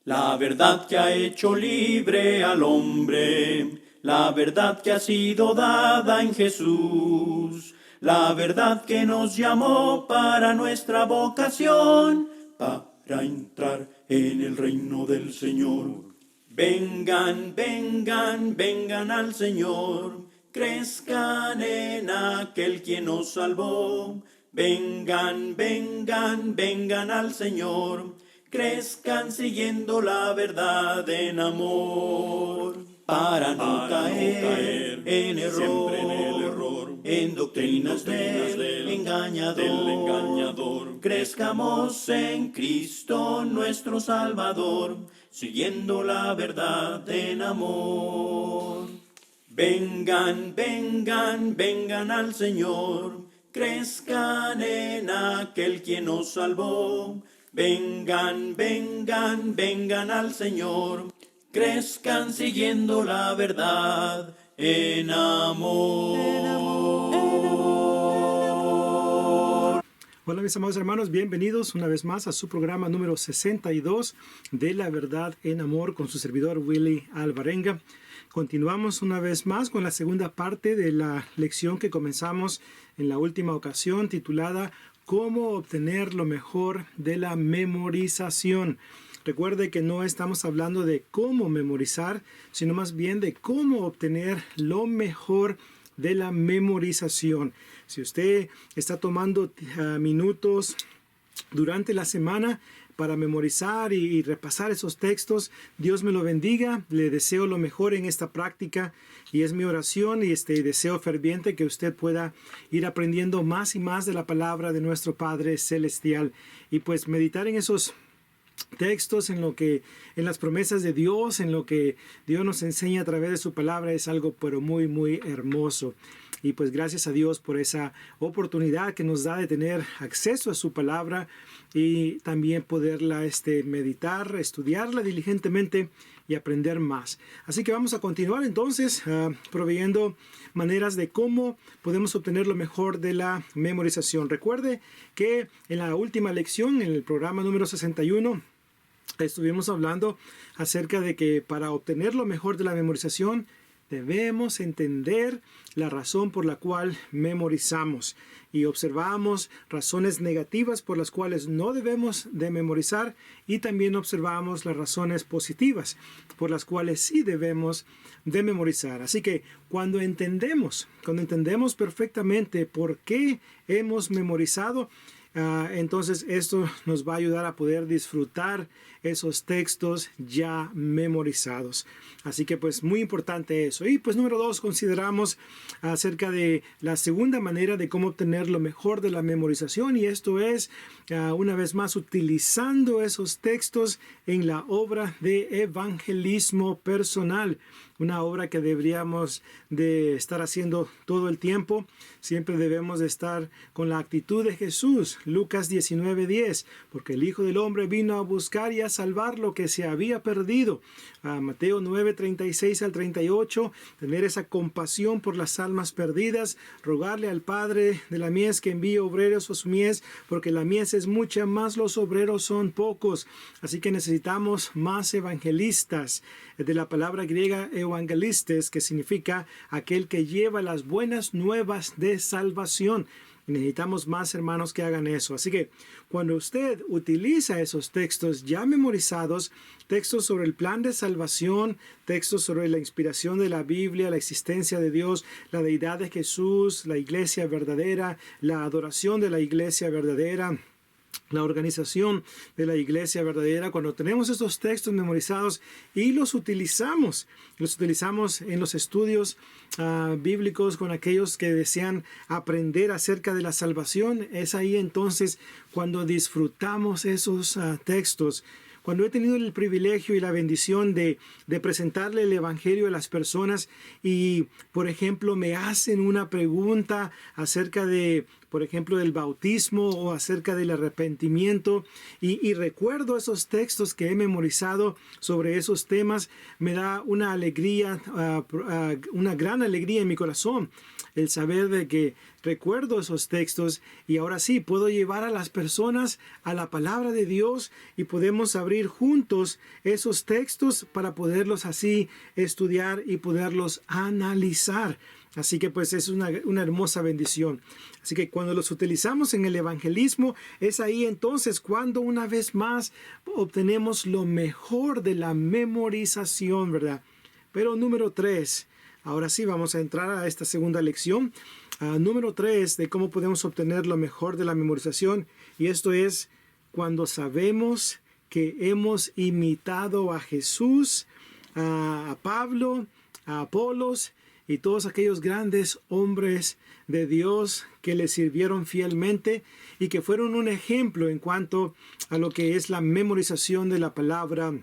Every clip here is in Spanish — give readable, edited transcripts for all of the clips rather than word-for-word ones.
La verdad que ha hecho libre al hombre, la verdad que ha sido dada en Jesús, la verdad que nos llamó para nuestra vocación, para entrar en el reino del Señor. Vengan, vengan, vengan al Señor, crezcan en aquel quien nos salvó. Vengan, vengan, vengan al Señor, crezcan siguiendo la verdad en amor, para no caer en error, en doctrinas del engañador. Crezcamos en Cristo nuestro Salvador, siguiendo la verdad en amor. Vengan, vengan, vengan al Señor, crezcan en aquel quien nos salvó. Vengan, vengan, vengan al Señor, crezcan siguiendo la verdad en amor. Hola mis amados hermanos, bienvenidos una vez más a su programa número 62 de La Verdad en Amor con su servidor Willy Alvarenga. Continuamos una vez más con la segunda parte de la lección que comenzamos en la última ocasión, titulada ¿Cómo obtener lo mejor de la memorización? Recuerde que no estamos hablando de cómo memorizar, sino más bien de cómo obtener lo mejor de la memorización. Si usted está tomando minutos durante la semana para memorizar y repasar esos textos, Dios me lo bendiga. Le deseo lo mejor en esta práctica y es mi oración y deseo ferviente que usted pueda ir aprendiendo más y más de la palabra de nuestro Padre Celestial y pues meditar en esos textos, en las promesas de Dios, en lo que Dios nos enseña a través de su palabra. Es algo pero muy muy hermoso. Y pues gracias a Dios por esa oportunidad que nos da de tener acceso a su palabra y también poderla meditar, estudiarla diligentemente y aprender más. Así que vamos a continuar entonces proveyendo maneras de cómo podemos obtener lo mejor de la memorización. Recuerde que en la última lección, en el programa número 61, estuvimos hablando acerca de que para obtener lo mejor de la memorización debemos entender la razón por la cual memorizamos y observamos razones negativas por las cuales no debemos de memorizar y también observamos las razones positivas por las cuales sí debemos de memorizar. Así que cuando entendemos perfectamente por qué hemos memorizado, entonces esto nos va a ayudar a poder disfrutar esos textos ya memorizados. Así que pues muy importante eso. Y pues número 2, consideramos acerca de la segunda manera de cómo obtener lo mejor de la memorización, y esto es una vez más utilizando esos textos en la obra de evangelismo personal. Una obra que deberíamos de estar haciendo todo el tiempo. Siempre debemos de estar con la actitud de Jesús. Lucas 19:10, porque el Hijo del Hombre vino a buscar y a salvar lo que se había perdido. Mateo 9:36 al 38, tener esa compasión por las almas perdidas, rogarle al Padre de la mies que envíe obreros a su mies, porque la mies es mucha, más los obreros son pocos. Así que necesitamos más evangelistas. De la palabra griega evangelistes, que significa aquel que lleva las buenas nuevas de salvación. Necesitamos más hermanos que hagan eso. Así que cuando usted utiliza esos textos ya memorizados, textos sobre el plan de salvación, textos sobre la inspiración de la Biblia, la existencia de Dios, la deidad de Jesús, la iglesia verdadera, la adoración de la iglesia verdadera, la organización de la iglesia verdadera, cuando tenemos estos textos memorizados y los utilizamos en los estudios bíblicos con aquellos que desean aprender acerca de la salvación, es ahí entonces cuando disfrutamos esos textos. Cuando he tenido el privilegio y la bendición de presentarle el Evangelio a las personas y, por ejemplo, me hacen una pregunta acerca de por ejemplo, del bautismo o acerca del arrepentimiento, y recuerdo esos textos que he memorizado sobre esos temas, me da una alegría, una gran alegría en mi corazón, el saber de que recuerdo esos textos y ahora sí puedo llevar a las personas a la palabra de Dios y podemos abrir juntos esos textos para poderlos así estudiar y poderlos analizar. Así que pues es una hermosa bendición. Así que cuando los utilizamos en el evangelismo, es ahí entonces cuando una vez más obtenemos lo mejor de la memorización, ¿verdad? Pero número 3, ahora sí vamos a entrar a esta segunda lección. Número 3 de cómo podemos obtener lo mejor de la memorización. Y esto es cuando sabemos que hemos imitado a Jesús, a Pablo, a Apolos y todos aquellos grandes hombres de Dios que le sirvieron fielmente y que fueron un ejemplo en cuanto a lo que es la memorización de la palabra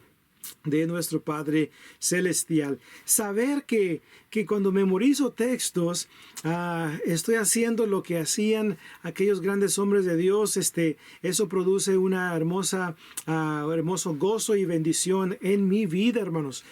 de nuestro Padre Celestial. Saber que cuando memorizo textos, estoy haciendo lo que hacían aquellos grandes hombres de Dios. Eso produce una hermoso gozo y bendición en mi vida, hermanos.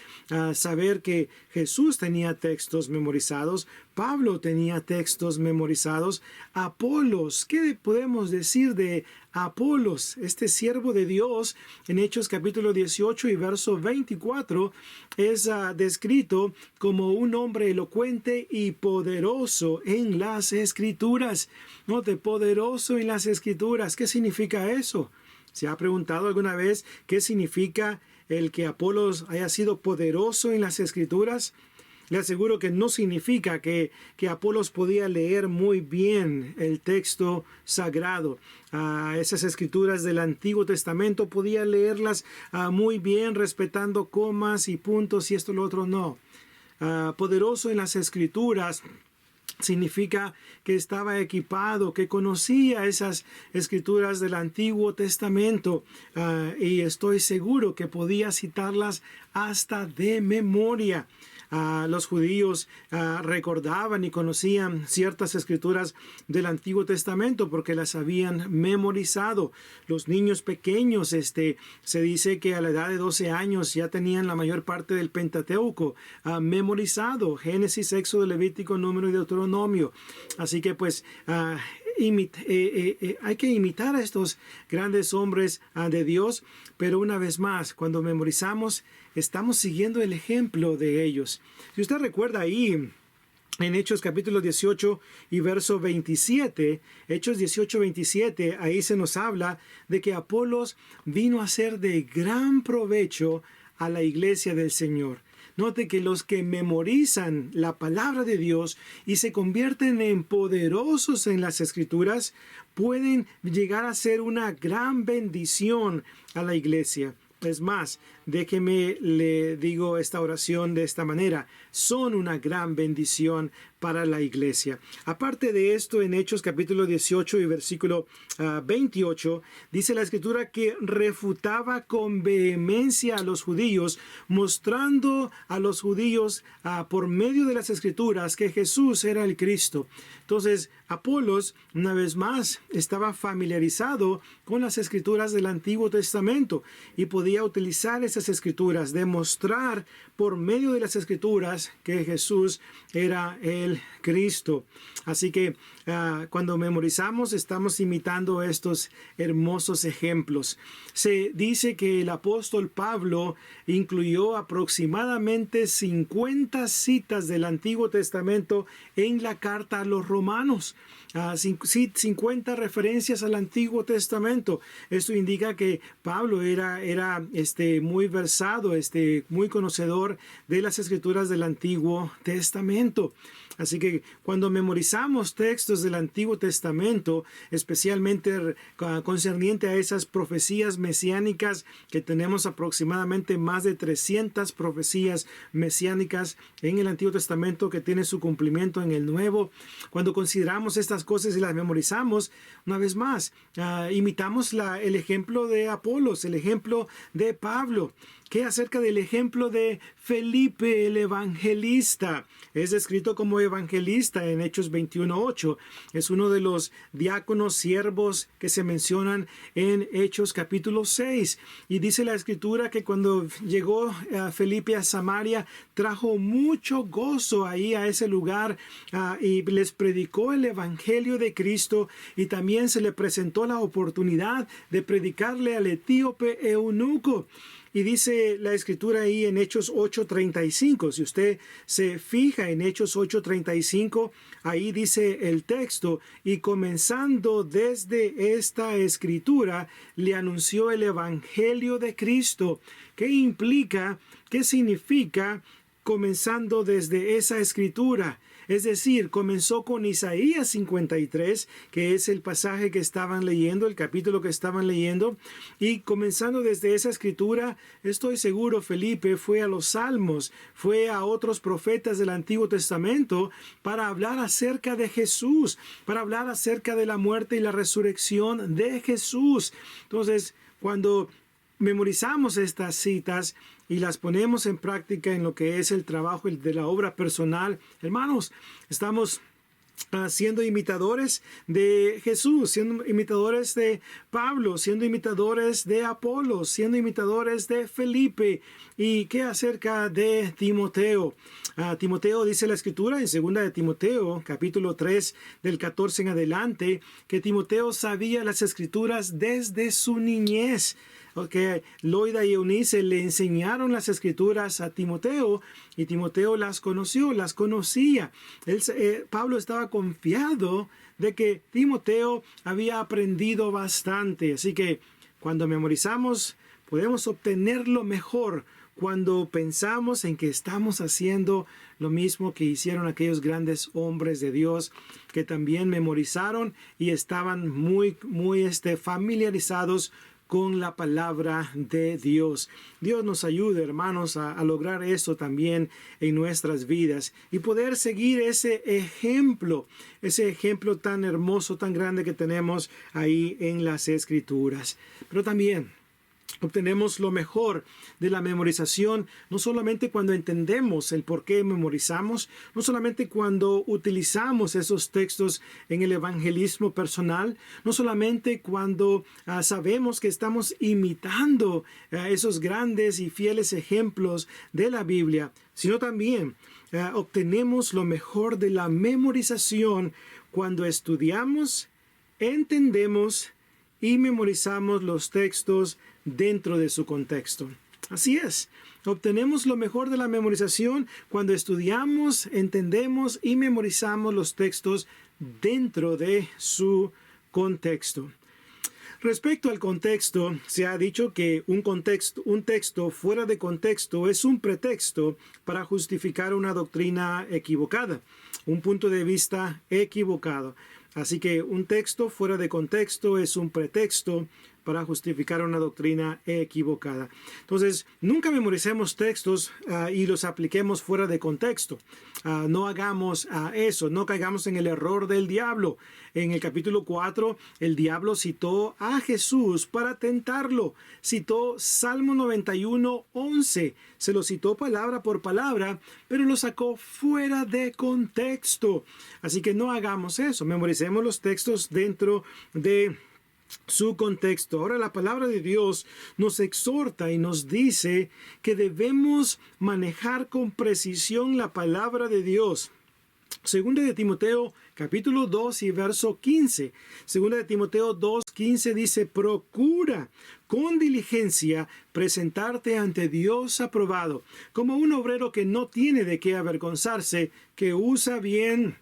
Saber que Jesús tenía textos memorizados, Pablo tenía textos memorizados, Apolos, ¿qué podemos decir de Apolos? Este siervo de Dios, en Hechos capítulo 18 y verso 24, es descrito como un hombre elocuente y poderoso en las Escrituras. Note, poderoso en las Escrituras. ¿Qué significa eso? ¿Se ha preguntado alguna vez qué significa el que Apolos haya sido poderoso en las Escrituras? Le aseguro que no significa que Apolos podía leer muy bien el texto sagrado. Esas escrituras del Antiguo Testamento podía leerlas muy bien, respetando comas y puntos y esto y lo otro no. Poderoso en las Escrituras significa que estaba equipado, que conocía esas escrituras del Antiguo Testamento y estoy seguro que podía citarlas hasta de memoria. Los judíos recordaban y conocían ciertas escrituras del Antiguo Testamento porque las habían memorizado. Los niños pequeños, se dice que a la edad de 12 años ya tenían la mayor parte del Pentateuco memorizado: Génesis, Éxodo, Levítico, Número y Deuteronomio. Así que pues hay que imitar a estos grandes hombres de Dios, pero una vez más, cuando memorizamos, estamos siguiendo el ejemplo de ellos. Si usted recuerda ahí, en Hechos capítulo 18 y verso 27, Hechos 18, 27, ahí se nos habla de que Apolos vino a ser de gran provecho a la iglesia del Señor. Note que los que memorizan la palabra de Dios y se convierten en poderosos en las Escrituras pueden llegar a ser una gran bendición a la iglesia. Es más, déjeme le digo esta oración de esta manera: son una gran bendición para la iglesia. Aparte de esto, en Hechos capítulo 18 y versículo 28, dice la Escritura que refutaba con vehemencia a los judíos, mostrando a los judíos por medio de las Escrituras que Jesús era el Cristo. Entonces, Apolos, una vez más, estaba familiarizado con las Escrituras del Antiguo Testamento y podía utilizar esas Escrituras, demostrar por medio de las Escrituras que Jesús era el Cristo. Así que cuando memorizamos, estamos imitando estos hermosos ejemplos. Se dice que el apóstol Pablo incluyó aproximadamente 50 citas del Antiguo Testamento en la carta a los Romanos. 50 referencias al Antiguo Testamento. Esto indica que Pablo era muy versado, muy conocedor de las Escrituras del Antiguo Testamento. Así que cuando memorizamos textos del Antiguo Testamento, especialmente concerniente a esas profecías mesiánicas, que tenemos aproximadamente más de 300 profecías mesiánicas en el Antiguo Testamento que tiene su cumplimiento en el Nuevo, cuando consideramos estas cosas y las memorizamos, una vez más, imitamos el ejemplo de Apolos, el ejemplo de Pablo. ¿Qué acerca del ejemplo de Felipe el Evangelista? Es descrito como evangelista en Hechos 21:8. Es uno de los diáconos siervos que se mencionan en Hechos capítulo 6. Y dice la escritura que cuando llegó Felipe a Samaria, trajo mucho gozo ahí a ese lugar y les predicó el evangelio de Cristo, y también se le presentó la oportunidad de predicarle al etíope eunuco. Y dice la escritura ahí en Hechos 8:35, si usted se fija en Hechos 8:35, ahí dice el texto: y comenzando desde esta escritura, le anunció el evangelio de Cristo. ¿Qué implica? ¿Qué significa comenzando desde esa escritura? Es decir, comenzó con Isaías 53, que es el pasaje que estaban leyendo, el capítulo que estaban leyendo, y comenzando desde esa escritura, estoy seguro Felipe fue a los Salmos, fue a otros profetas del Antiguo Testamento para hablar acerca de Jesús, para hablar acerca de la muerte y la resurrección de Jesús. Entonces, cuando memorizamos estas citas y las ponemos en práctica en lo que es el trabajo de la obra personal, hermanos, estamos siendo imitadores de Jesús, siendo imitadores de Pablo, siendo imitadores de Apolo, siendo imitadores de Felipe. ¿Y qué acerca de Timoteo? Timoteo, dice la escritura en 2 de Timoteo, capítulo 3, del 14 en adelante, que Timoteo sabía las escrituras desde su niñez. Que Loida y Eunice le enseñaron las escrituras a Timoteo, y Timoteo las conoció, las conocía. Pablo estaba confiado de que Timoteo había aprendido bastante. Así que cuando memorizamos, podemos obtener lo mejor cuando pensamos en que estamos haciendo lo mismo que hicieron aquellos grandes hombres de Dios, que también memorizaron y estaban muy familiarizados con la palabra de Dios. Dios nos ayude, hermanos, a lograr esto también en nuestras vidas y poder seguir ese ejemplo tan hermoso, tan grande que tenemos ahí en las Escrituras. Pero también obtenemos lo mejor de la memorización, no solamente cuando entendemos el por qué memorizamos, no solamente cuando utilizamos esos textos en el evangelismo personal, no solamente cuando sabemos que estamos imitando esos grandes y fieles ejemplos de la Biblia, sino también obtenemos lo mejor de la memorización cuando estudiamos, entendemos y memorizamos los textos dentro de su contexto. Así es, obtenemos lo mejor de la memorización cuando estudiamos, entendemos y memorizamos los textos dentro de su contexto. Respecto al contexto, se ha dicho que un texto fuera de contexto es un pretexto para justificar una doctrina equivocada, un punto de vista equivocado. Así que un texto fuera de contexto es un pretexto para justificar una doctrina equivocada. Entonces, nunca memoricemos textos y los apliquemos fuera de contexto. No hagamos eso, no caigamos en el error del diablo. En el capítulo 4, el diablo citó a Jesús para tentarlo. Citó Salmo 91:11. Se lo citó palabra por palabra, pero lo sacó fuera de contexto. Así que no hagamos eso. Memoricemos los textos dentro de su contexto. Ahora la palabra de Dios nos exhorta y nos dice que debemos manejar con precisión la palabra de Dios. Segunda de Timoteo capítulo 2 y verso 15. Segunda de Timoteo 2:15 dice: procura con diligencia presentarte ante Dios aprobado, como un obrero que no tiene de qué avergonzarse, que usa bien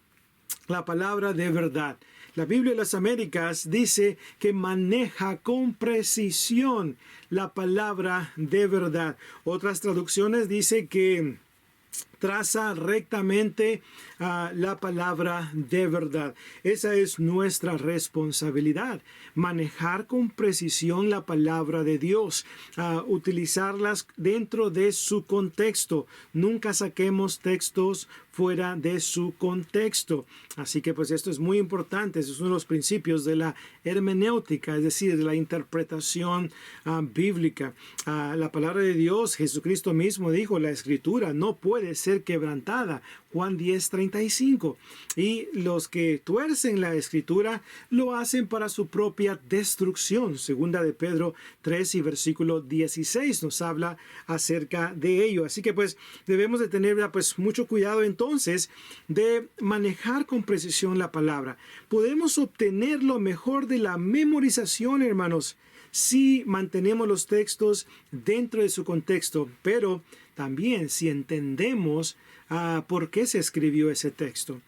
la palabra de verdad. La Biblia de las Américas dice que maneja con precisión la palabra de verdad. Otras traducciones dicen que traza rectamente la palabra de verdad. Esa es nuestra responsabilidad, manejar con precisión la palabra de Dios, utilizarlas dentro de su contexto. Nunca saquemos textos fuera de su contexto. Así que pues esto es muy importante. Esos son los principios de la hermenéutica, es decir, de la interpretación bíblica. La palabra de Dios, Jesucristo mismo dijo, la Escritura no puede puede ser quebrantada. Juan 10:35. Y los que tuercen la escritura lo hacen para su propia destrucción. Segunda de Pedro 3 y versículo 16 nos habla acerca de ello. Así que pues debemos de tener pues mucho cuidado entonces de manejar con precisión la palabra. Podemos obtener lo mejor de la memorización, hermanos, si mantenemos los textos dentro de su contexto, pero también si entendemos por qué se escribió ese texto.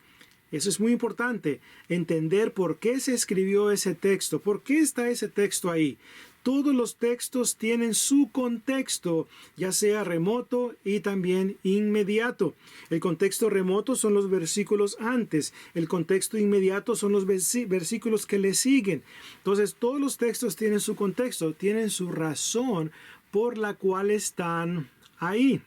Eso es muy importante, entender por qué se escribió ese texto, por qué está ese texto ahí. Todos los textos tienen su contexto, ya sea remoto y también inmediato. El contexto remoto son los versículos antes, el contexto inmediato son los versículos que le siguen. Entonces, todos los textos tienen su contexto, tienen su razón por la cual están ahí.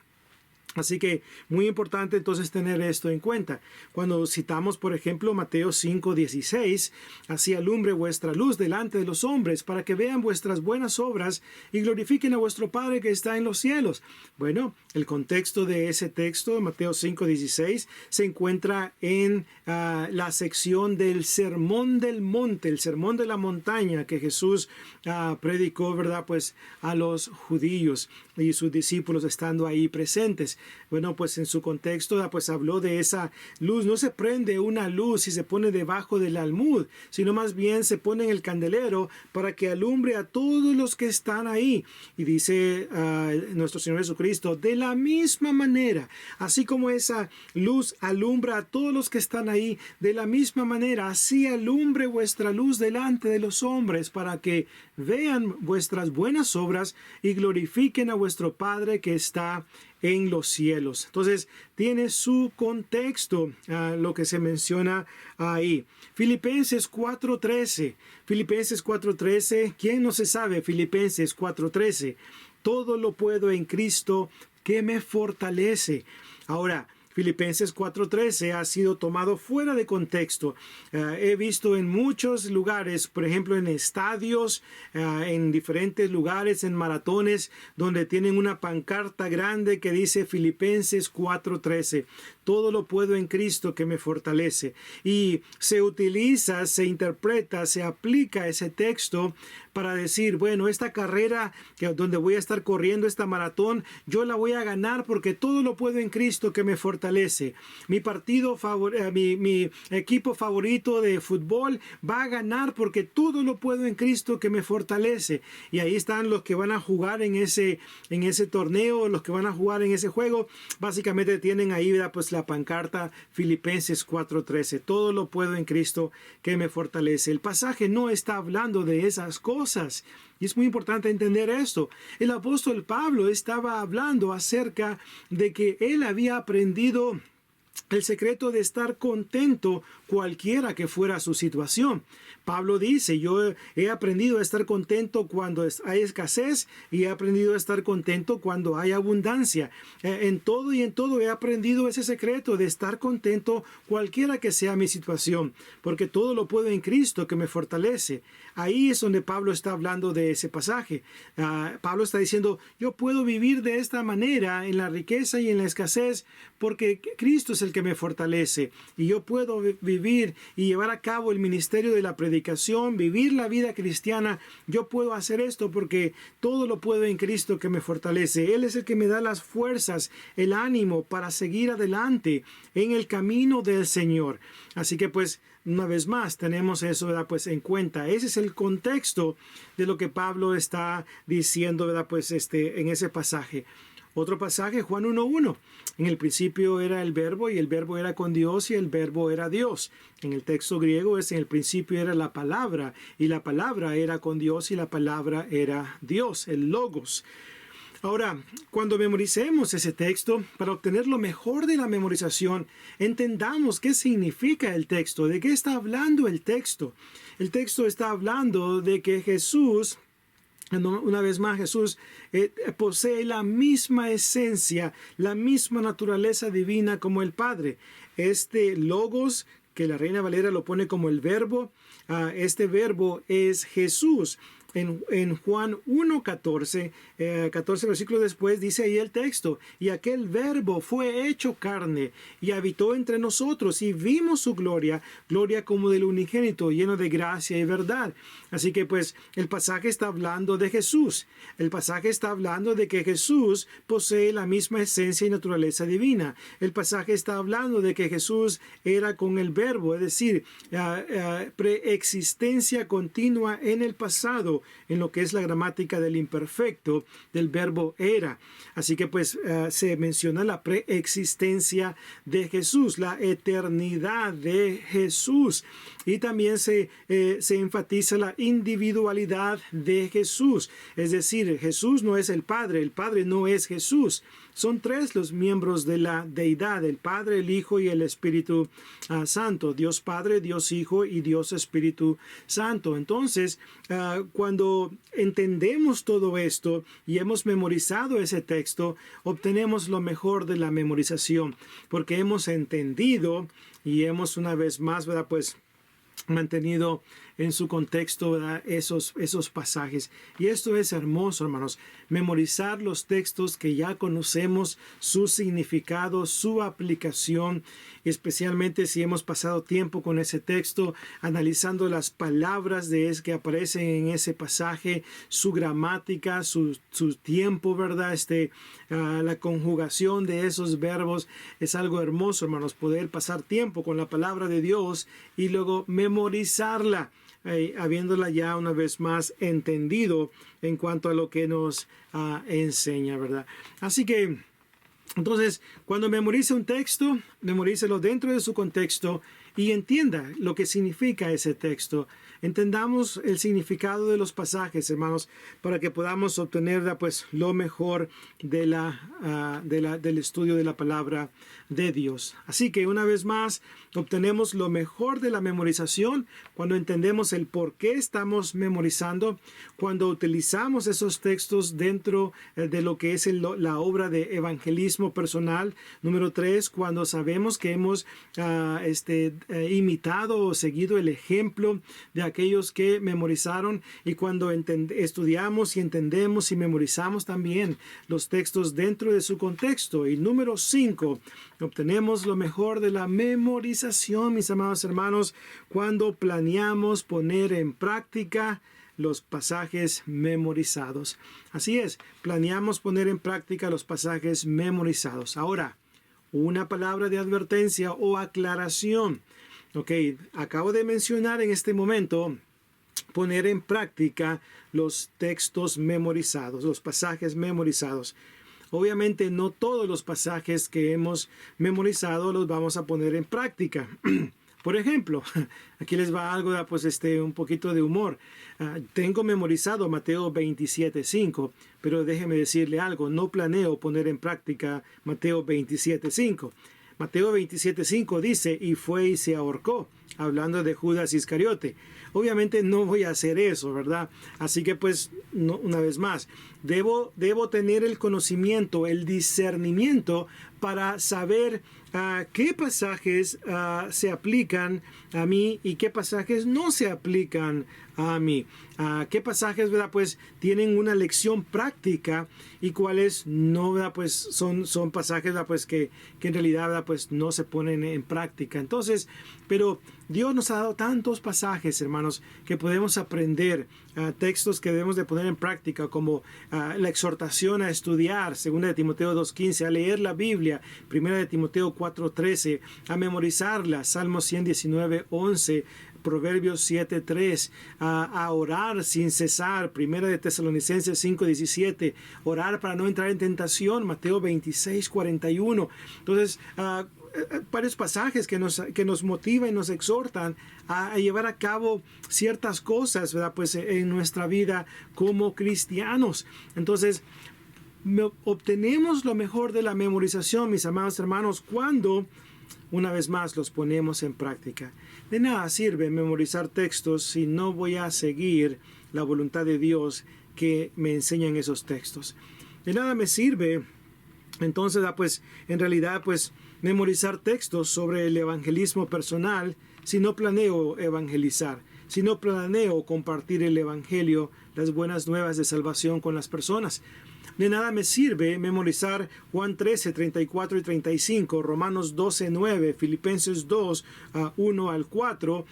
Así que muy importante entonces tener esto en cuenta. Cuando citamos, por ejemplo, Mateo 5:16, así alumbre vuestra luz delante de los hombres para que vean vuestras buenas obras y glorifiquen a vuestro Padre que está en los cielos. Bueno, el contexto de ese texto, Mateo 5:16, se encuentra en la sección del Sermón del Monte, el Sermón de la Montaña que Jesús predicó, ¿verdad? Pues a los judíos y sus discípulos estando ahí presentes. Bueno, pues en su contexto, pues habló de esa luz. No se prende una luz y se pone debajo del almud, sino más bien se pone en el candelero para que alumbre a todos los que están ahí. Y dice nuestro Señor Jesucristo, de la misma manera, así como esa luz alumbra a todos los que están ahí, de la misma manera, así alumbre vuestra luz delante de los hombres para que vean vuestras buenas obras y glorifiquen a vuestro Padre que está en los cielos. Entonces, tiene su contexto lo que se menciona ahí. Filipenses 4:13. Filipenses 4:13. ¿Quién no se sabe Filipenses 4:13? Todo lo puedo en Cristo que me fortalece. Ahora, Filipenses 4:13 ha sido tomado fuera de contexto. He visto en muchos lugares, por ejemplo en estadios, en diferentes lugares, en maratones, donde tienen una pancarta grande que dice Filipenses 4:13. Todo lo puedo en Cristo que me fortalece. Y se utiliza, se interpreta, se aplica ese texto para decir, bueno, esta carrera donde voy a estar corriendo esta maratón, yo la voy a ganar porque todo lo puedo en Cristo que me fortalece. Mi mi equipo favorito de fútbol va a ganar porque todo lo puedo en Cristo que me fortalece. Y ahí están los que van a jugar en ese torneo, los que van a jugar en ese juego. Básicamente tienen ahí, ¿verdad? Pues la pancarta Filipenses 4:13. Todo lo puedo en Cristo que me fortalece. El pasaje no está hablando de esas cosas. Y es muy importante entender esto. El apóstol Pablo estaba hablando acerca de que él había aprendido el secreto de estar contento cualquiera que fuera su situación. Pablo dice, yo he aprendido a estar contento cuando hay escasez y he aprendido a estar contento cuando hay abundancia. En todo y en todo he aprendido ese secreto de estar contento cualquiera que sea mi situación, porque todo lo puedo en Cristo que me fortalece. Ahí es donde Pablo está hablando de ese pasaje. Pablo está diciendo, yo puedo vivir de esta manera en la riqueza y en la escasez porque Cristo es el que me fortalece y yo puedo vivir y llevar a cabo el ministerio de la predicación, vivir la vida cristiana. Yo puedo hacer esto porque todo lo puedo en Cristo que me fortalece. Él es el que me da las fuerzas, el ánimo para seguir adelante en el camino del Señor. Así que pues una vez más tenemos eso, ¿verdad? Pues en cuenta. Ese es el contexto de lo que Pablo está diciendo, ¿verdad? Pues en ese pasaje. Otro pasaje, Juan 1:1. En el principio era el verbo y el verbo era con Dios y el verbo era Dios. En el texto griego en el principio era la palabra y la palabra era con Dios y la palabra era Dios, el logos. Ahora, cuando memoricemos ese texto, para obtener lo mejor de la memorización, entendamos qué significa el texto, de qué está hablando el texto. El texto está hablando de que Jesús, una vez más, Jesús posee la misma esencia, la misma naturaleza divina como el Padre. Este logos, que la Reina Valera lo pone como el verbo, este verbo es Jesús. en Juan 1:14, 14 versículos después, dice ahí el texto: y aquel verbo fue hecho carne y habitó entre nosotros y vimos su gloria, gloria como del unigénito, lleno de gracia y verdad. Así que pues el pasaje está hablando de Jesús. El pasaje está hablando de que Jesús posee la misma esencia y naturaleza divina. El pasaje está hablando de que Jesús era con el verbo, es decir, preexistencia continua en el pasado, en lo que es la gramática del imperfecto del verbo era. Así que pues se menciona la preexistencia de Jesús, la eternidad de Jesús, y también se enfatiza la individualidad de Jesús. Es decir, Jesús no es el Padre no es Jesús. Son tres los miembros de la deidad: el Padre, el Hijo y el Espíritu Santo. Dios Padre, Dios Hijo y Dios Espíritu Santo. Entonces, cuando entendemos todo esto y hemos memorizado ese texto, obtenemos lo mejor de la memorización, porque hemos entendido y hemos una vez más, ¿verdad?, pues mantenido en su contexto, ¿verdad?, esos pasajes. Y esto es hermoso, hermanos, memorizar los textos que ya conocemos, su significado, su aplicación, especialmente si hemos pasado tiempo con ese texto, analizando las palabras que aparecen en ese pasaje, su gramática, su tiempo, ¿verdad?, la conjugación de esos verbos. Es algo hermoso, hermanos, poder pasar tiempo con la palabra de Dios y luego memorizarla, habiéndola ya una vez más entendido en cuanto a lo que nos enseña, ¿verdad? Así que, entonces, cuando memorice un texto, memorícelo dentro de su contexto y entienda lo que significa ese texto. Entendamos el significado de los pasajes, hermanos, para que podamos obtener pues lo mejor del estudio de la palabra de Dios. Así que una vez más obtenemos lo mejor de la memorización cuando entendemos el por qué estamos memorizando, cuando utilizamos esos textos dentro de lo que es la obra de evangelismo personal. Número 3, cuando sabemos que hemos imitado o seguido el ejemplo de aquellos que memorizaron, y cuando estudiamos y entendemos y memorizamos también los textos dentro de su contexto. Y número 5, obtenemos lo mejor de la memorización, mis amados hermanos, cuando planeamos poner en práctica los pasajes memorizados. Así es, planeamos poner en práctica los pasajes memorizados. Ahora, una palabra de advertencia o aclaración. Ok, acabo de mencionar en este momento poner en práctica los textos memorizados, los pasajes memorizados. Obviamente no todos los pasajes que hemos memorizado los vamos a poner en práctica. Por ejemplo, aquí les va algo, pues un poquito de humor. Tengo memorizado Mateo 27:5, pero déjeme decirle algo, no planeo poner en práctica Mateo 27:5. Mateo 27:5 dice: y fue y se ahorcó, hablando de Judas Iscariote. Obviamente no voy a hacer eso, ¿verdad? Así que pues, no, una vez más, debo tener el conocimiento, el discernimiento para saber qué pasajes se aplican a mí y qué pasajes no se aplican a mí. Qué pasajes, ¿verdad?, pues tienen una lección práctica y cuáles no, ¿verdad?, pues son pasajes, ¿verdad?, pues que en realidad, ¿verdad?, pues no se ponen en práctica. Entonces, pero Dios nos ha dado tantos pasajes, hermanos, que podemos aprender, textos que debemos de poner en práctica, como la exhortación a estudiar, 2 de Timoteo 2:15, a leer la Biblia, 1 de Timoteo 4:13, a memorizarla, Salmos 119:11, Proverbios 7:3, a orar sin cesar, 1 de Tesalonicenses 5:17, orar para no entrar en tentación, Mateo 26:41. Entonces, varios pasajes que nos motivan y nos exhortan a llevar a cabo ciertas cosas, ¿verdad?, pues en nuestra vida como cristianos. Entonces, obtenemos lo mejor de la memorización, mis amados hermanos, cuando una vez más los ponemos en práctica. De nada sirve memorizar textos si no voy a seguir la voluntad de Dios que me enseñan esos textos. De nada me sirve entonces, pues en realidad, pues memorizar textos sobre el evangelismo personal si no planeo evangelizar, sino planeo compartir el Evangelio, las buenas nuevas de salvación con las personas. De nada me sirve memorizar Juan 13, 34 y 35, Romanos 12, 9, Filipenses 2, 1 al 4,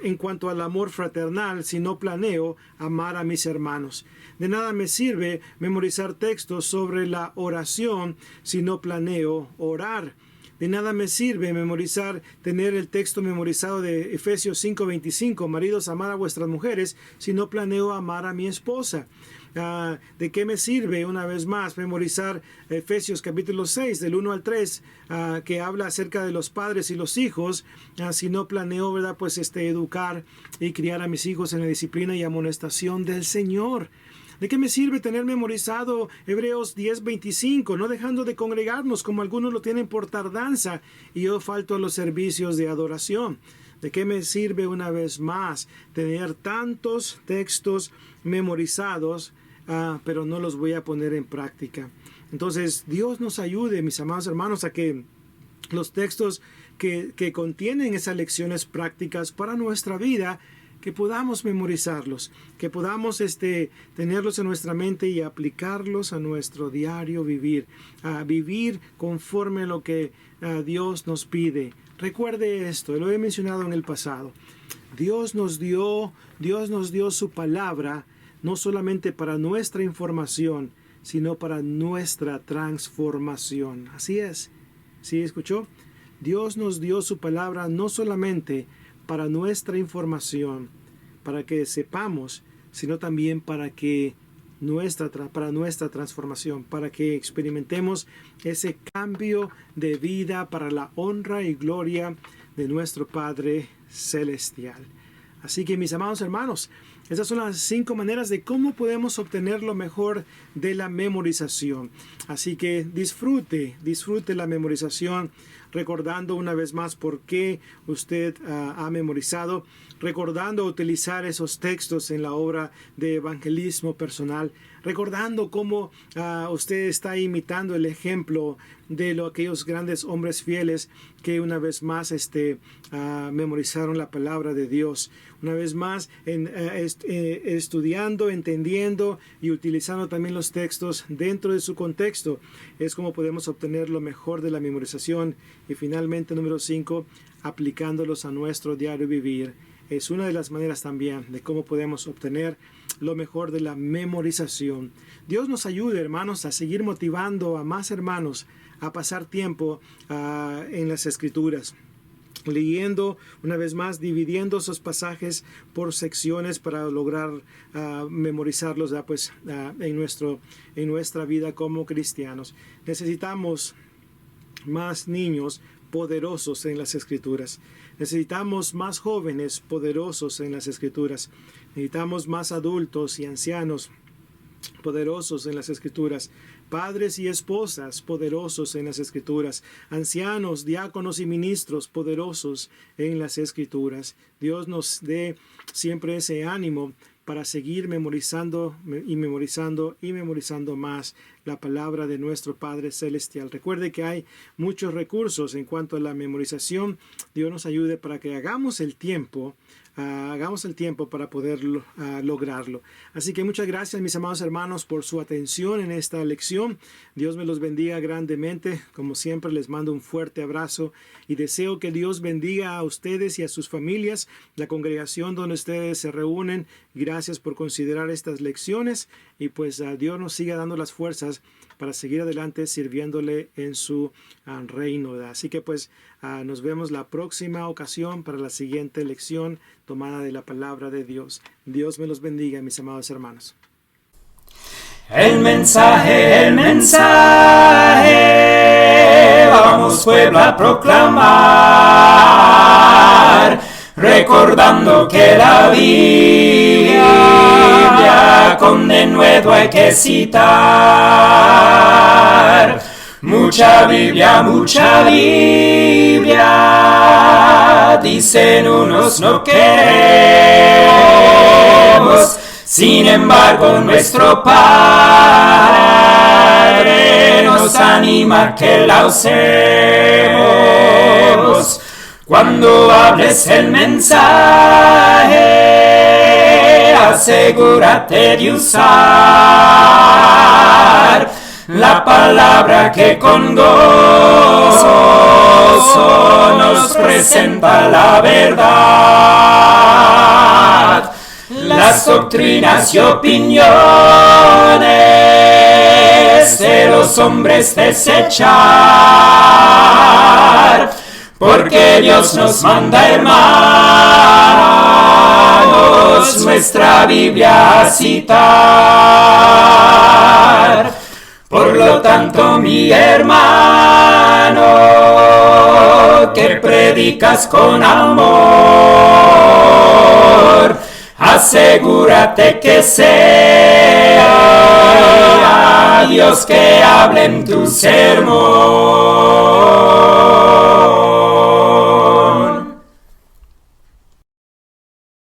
en cuanto al amor fraternal, si no planeo amar a mis hermanos. De nada me sirve memorizar textos sobre la oración si no planeo orar. De nada me sirve tener el texto memorizado de Efesios 5:25, maridos, amad a vuestras mujeres, si no planeo amar a mi esposa. ¿De qué me sirve, una vez más, memorizar Efesios capítulo 6, del 1 al 3, que habla acerca de los padres y los hijos, si no planeo, ¿verdad?, pues educar y criar a mis hijos en la disciplina y amonestación del Señor? ¿De qué me sirve tener memorizado Hebreos 10:25, no dejando de congregarnos como algunos lo tienen por tardanza y yo falto a los servicios de adoración? ¿De qué me sirve, una vez más, tener tantos textos memorizados, pero no los voy a poner en práctica? Entonces, Dios nos ayude, mis amados hermanos, a que los textos que contienen esas lecciones prácticas para nuestra vida, que podamos memorizarlos, que podamos tenerlos en nuestra mente y aplicarlos a nuestro diario vivir, a vivir conforme a lo que Dios nos pide. Recuerde esto, lo he mencionado en el pasado. Dios nos dio su palabra, no solamente para nuestra información, sino para nuestra transformación. Así es. ¿Sí escuchó? Dios nos dio su palabra no solamente para nuestra información, para que sepamos, sino también para nuestra transformación, para que experimentemos ese cambio de vida para la honra y gloria de nuestro Padre Celestial. Así que, mis amados hermanos, esas son las 5 maneras de cómo podemos obtener lo mejor de la memorización. Así que disfrute la memorización, recordando una vez más por qué usted ha memorizado, recordando utilizar esos textos en la obra de evangelismo personal, recordando cómo usted está imitando el ejemplo de aquellos grandes hombres fieles que una vez más memorizaron la palabra de Dios. Una vez más, estudiando, entendiendo y utilizando también los textos dentro de su contexto, es como podemos obtener lo mejor de la memorización. Y finalmente, número 5, aplicándolos a nuestro diario vivir. Es una de las maneras también de cómo podemos obtener lo mejor de la memorización. Dios nos ayude, hermanos, a seguir motivando a más hermanos a pasar tiempo en las Escrituras, leyendo, una vez más, dividiendo esos pasajes por secciones para lograr memorizarlos en nuestra vida como cristianos. Necesitamos más niños poderosos en las Escrituras. Necesitamos más jóvenes poderosos en las Escrituras. Necesitamos más adultos y ancianos poderosos en las Escrituras, padres y esposas poderosos en las Escrituras, ancianos, diáconos y ministros poderosos en las Escrituras. Dios nos dé siempre ese ánimo para seguir memorizando más la palabra de nuestro Padre Celestial. Recuerde que hay muchos recursos en cuanto a la memorización. Dios nos ayude para que hagamos el tiempo para poder lograrlo. Así que muchas gracias, mis amados hermanos, por su atención en esta lección. Dios me los bendiga grandemente. Como siempre, les mando un fuerte abrazo y deseo que Dios bendiga a ustedes y a sus familias, la congregación donde ustedes se reúnen. Gracias por considerar estas lecciones y pues Dios nos siga dando las fuerzas para seguir adelante sirviéndole en su reino. Así que pues nos vemos la próxima ocasión para la siguiente lección tomada de la palabra de Dios. Dios me los bendiga, mis amados hermanos. El mensaje, vamos pueblo a proclamar, recordando que la Biblia con denuedo hay que citar. Mucha Biblia, dicen unos no queremos. Sin embargo, nuestro Padre nos anima que la usemos. Cuando hables el mensaje, asegúrate de usar la palabra que con gozo nos presenta la verdad. Las doctrinas y opiniones de los hombres desechar, porque Dios nos manda, hermanos, nuestra Biblia a citar. Por lo tanto, mi hermano, que predicas con amor, asegúrate que sea Dios que hable en tu sermón.